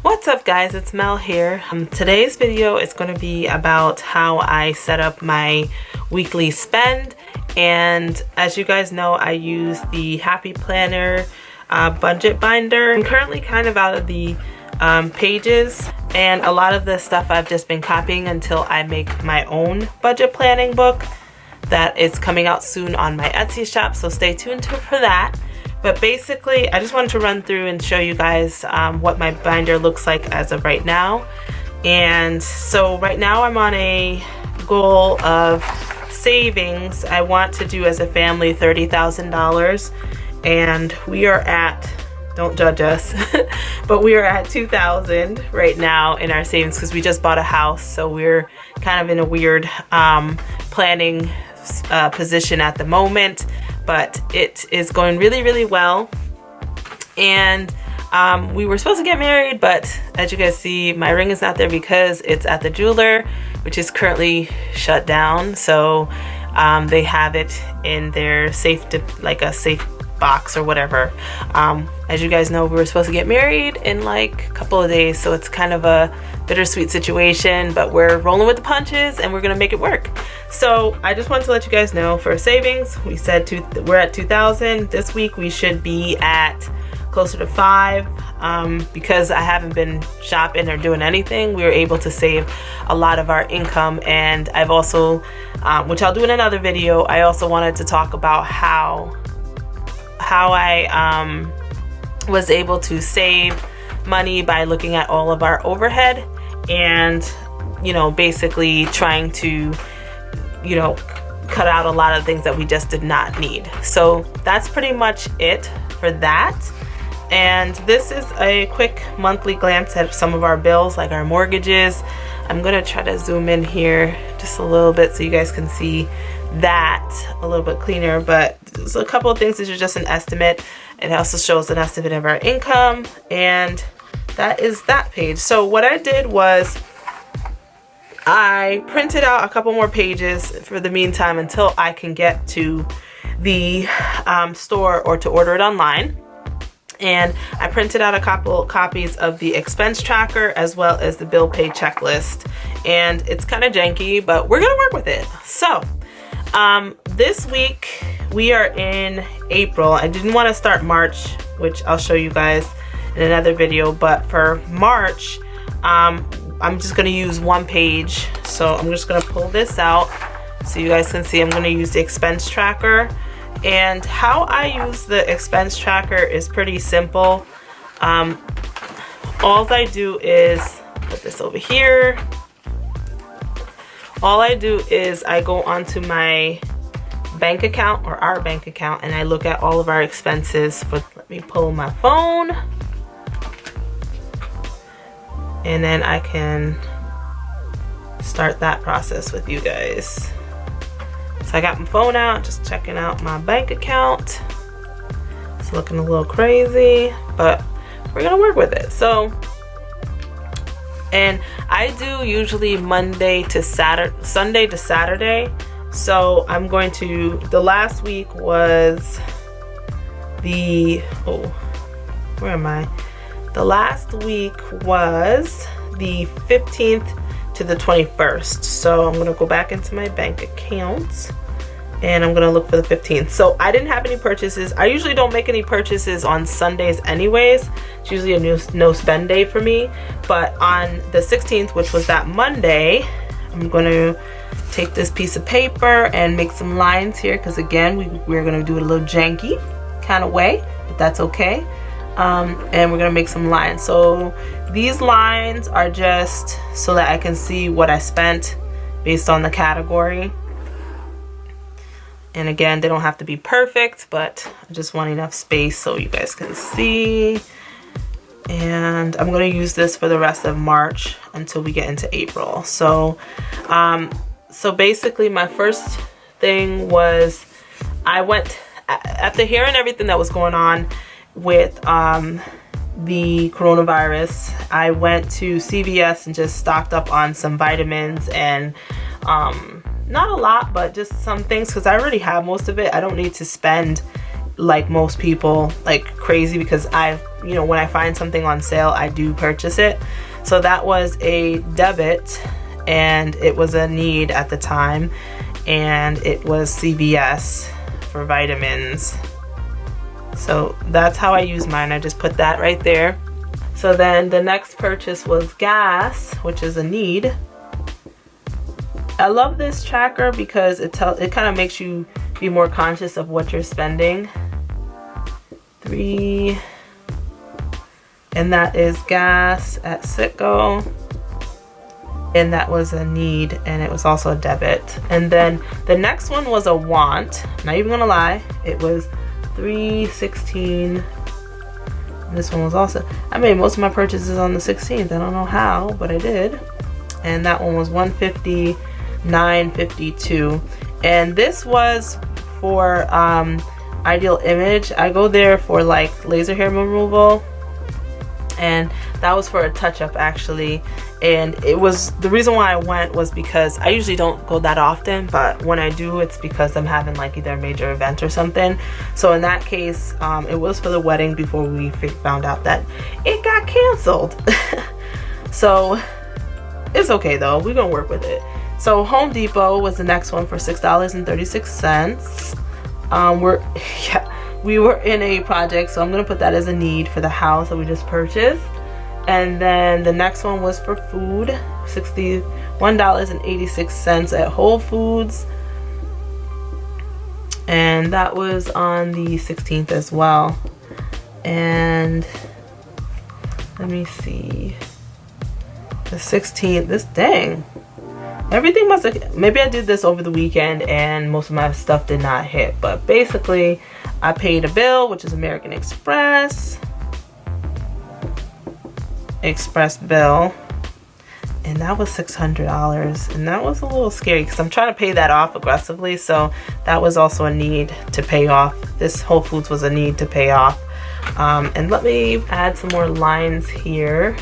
What's up guys, it's Mel here. Today's video is going to be about how I set up my weekly spend, and as you guys know, I use the Happy Planner budget binder. I'm currently kind of out of the pages, and a lot of the stuff I've just been copying until I make my own budget planning book that is coming out soon on my Etsy shop, so stay tuned for that. But basically, I just wanted to run through and show you guys what my binder looks like as of right now. And so right now I'm on a goal of savings. I want to do as a family $30,000, and we are at, don't judge us, but we are at $2,000 right now in our savings because we just bought a house. So we're kind of in a weird planning position at the moment. But it is going really well, and we were supposed to get married, but as you guys see, my ring is not there because it's at the jeweler, which is currently shut down. So they have it in their safe, like a safe box or whatever. As you guys know, we were supposed to get married in like a couple of days, so it's kind of a bittersweet situation, but we're rolling with the punches and we're gonna make it work. So I just wanted to let you guys know, for savings, we said we're at 2,000. This week we should be at closer to 5. Because I haven't been shopping or doing anything, we were able to save a lot of our income. And I've also, which I'll do in another video, I also wanted to talk about how I was able to save money by looking at all of our overhead and, you know, basically trying to, you know, cut out a lot of things that we just did not need. So that's pretty much it for that. And this is a quick monthly glance at some of our bills, like our mortgages. I'm gonna try to zoom in here just a little bit so you guys can see that a little bit cleaner, but there's a couple of things. These are just an estimate. It also shows an estimate of our income, and that is that page. So what I did was I printed out a couple more pages for the meantime until I can get to the store or to order it online. And I printed out a couple copies of the expense tracker as well as the bill pay checklist. And it's kind of janky, but we're gonna work with it. So this week we are in April. I didn't want to start March, which I'll show you guys in another video, but for March, I'm just gonna use one page. So I'm just gonna pull this out so you guys can see. I'm gonna use the expense tracker. And how I use the expense tracker is pretty simple. All I do is put this over here. All I do is I go onto my bank account, or our bank account, and I look at all of our expenses. Let me pull my phone, and then I can start that process with you guys. So I got my phone out, just checking out my bank account. It's looking a little crazy, but we're gonna work with it. So, and I do usually Monday to Saturday, Sunday to Saturday. So I'm going to, the last week was the, oh, where am I? The last week was the 15th to the 21st. So I'm gonna go back into my bank account and I'm gonna look for the 15th. So I didn't have any purchases. I usually don't make any purchases on Sundays anyways. It's usually a no spend day for me. But on the 16th, which was that Monday, I'm gonna take this piece of paper and make some lines here, because again, we're gonna do it a little janky kind of way, but that's okay. And we're gonna make some lines. So these lines are just so that I can see what I spent based on the category. And again, they don't have to be perfect, but I just want enough space so you guys can see. And I'm gonna use this for the rest of March until we get into April. So, so basically my first thing was, I went, after hearing everything that was going on with the coronavirus, I went to CVS and just stocked up on some vitamins and not a lot, but just some things, because I already have most of it. I don't need to spend like most people, like crazy, because you know, when I find something on sale, I do purchase it. So that was a debit, and it was a need at the time, and it was CVS for vitamins. So that's how I use mine. I just put that right there. So then the next purchase was gas, which is a need. I love this tracker because it kind of makes you be more conscious of what you're spending. 3, and that is gas at Citgo, and that was a need, and it was also a debit. And then the next one was a want. Not even gonna lie, it was $3.16. This one was also, I made most of my purchases on the 16th. I don't know how, but I did. And that one was $159.52. And this was for Ideal Image. I go there for like laser hair removal, and that was for a touch-up actually. And it was, the reason why I went was because I usually don't go that often, but when I do, it's because I'm having like either a major event or something. So in that case, it was for the wedding before we found out that it got canceled. So it's okay though, we're gonna work with it. So Home Depot was the next one for $6.36. We were in a project, so I'm gonna put that as a need for the house that we just purchased. And then the next one was for food, $61.86 at Whole Foods, and that was on the 16th as well. And let me see, the 16th, dang, everything must have, maybe I did this over the weekend and most of my stuff did not hit, but basically I paid a bill, which is American Express bill, and that was $600, and that was a little scary because I'm trying to pay that off aggressively. So that was also a need to pay off. This Whole Foods was a need to pay off. And let me add some more lines here.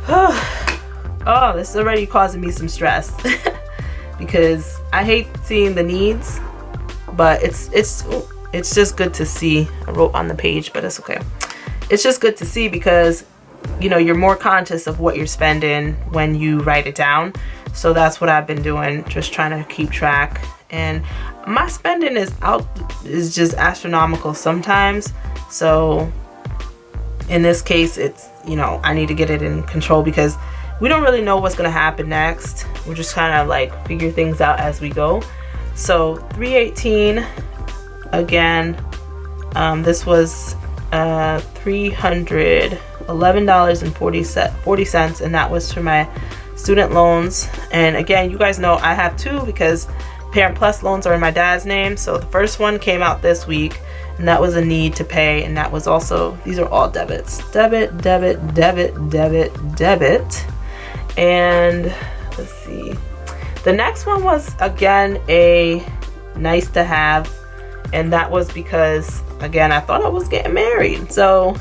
Oh, this is already causing me some stress because I hate seeing the needs, but it's just good to see. I wrote on the page, but it's okay. It's just good to see because, you know, you're more conscious of what you're spending when you write it down. So that's what I've been doing, just trying to keep track. And my spending is just astronomical sometimes. So in this case, it's, you know, I need to get it in control because we don't really know what's gonna happen next. We're just kind of like figure things out as we go. So $318 again. This was $311.40, and that was for my student loans. And again, you guys know I have two because Parent Plus loans are in my dad's name. So the first one came out this week, and that was a need to pay, and that was also, these are all debits. Debit, debit, debit, debit, debit. And let's see, the next one was again a nice to have, and that was because again I thought I was getting married. So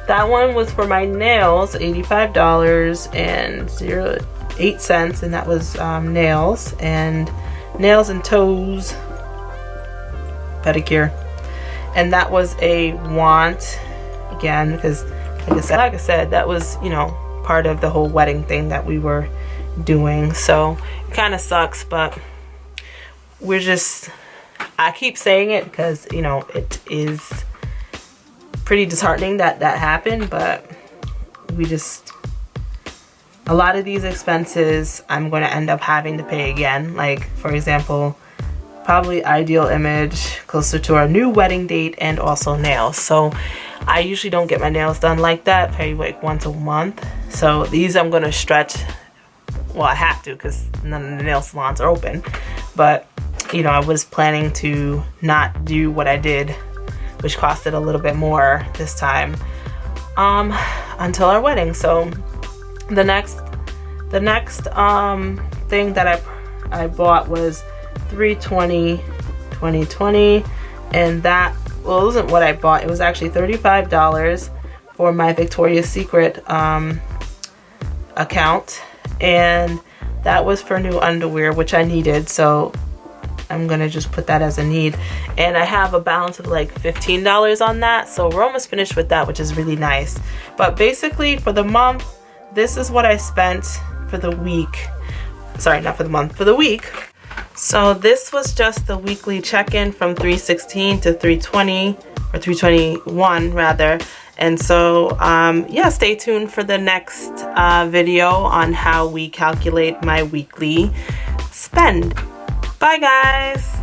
that one was for my nails, $85.08, and that was nails and toes pedicure. And that was a want again because like I said, that was, you know, part of the whole wedding thing that we were doing. So it kind of sucks, but we're just, I keep saying it because, you know, it is pretty disheartening that happened, but we just, a lot of these expenses I'm going to end up having to pay again. Like, for example, probably Ideal Image closer to our new wedding date, and also nails. So I usually don't get my nails done like that, pay like once a month. So these I'm going to stretch. Well, I have to because none of the nail salons are open. But, you know, I was planning to not do what I did, which costed a little bit more this time, until our wedding. So the next thing that I bought was $320.20, and that, well, it wasn't what I bought. It was actually $35 for my Victoria's Secret account, and that was for new underwear, which I needed. So I'm gonna just put that as a need. And I have a balance of like $15 on that, so we're almost finished with that, which is really nice. But basically for the month, this is what I spent for the week. Sorry, not for the month, for the week. So this was just the weekly check-in from 3/16 to 3/20, or 3/21 rather. And so yeah, stay tuned for the next video on how we calculate my weekly spend. Bye guys.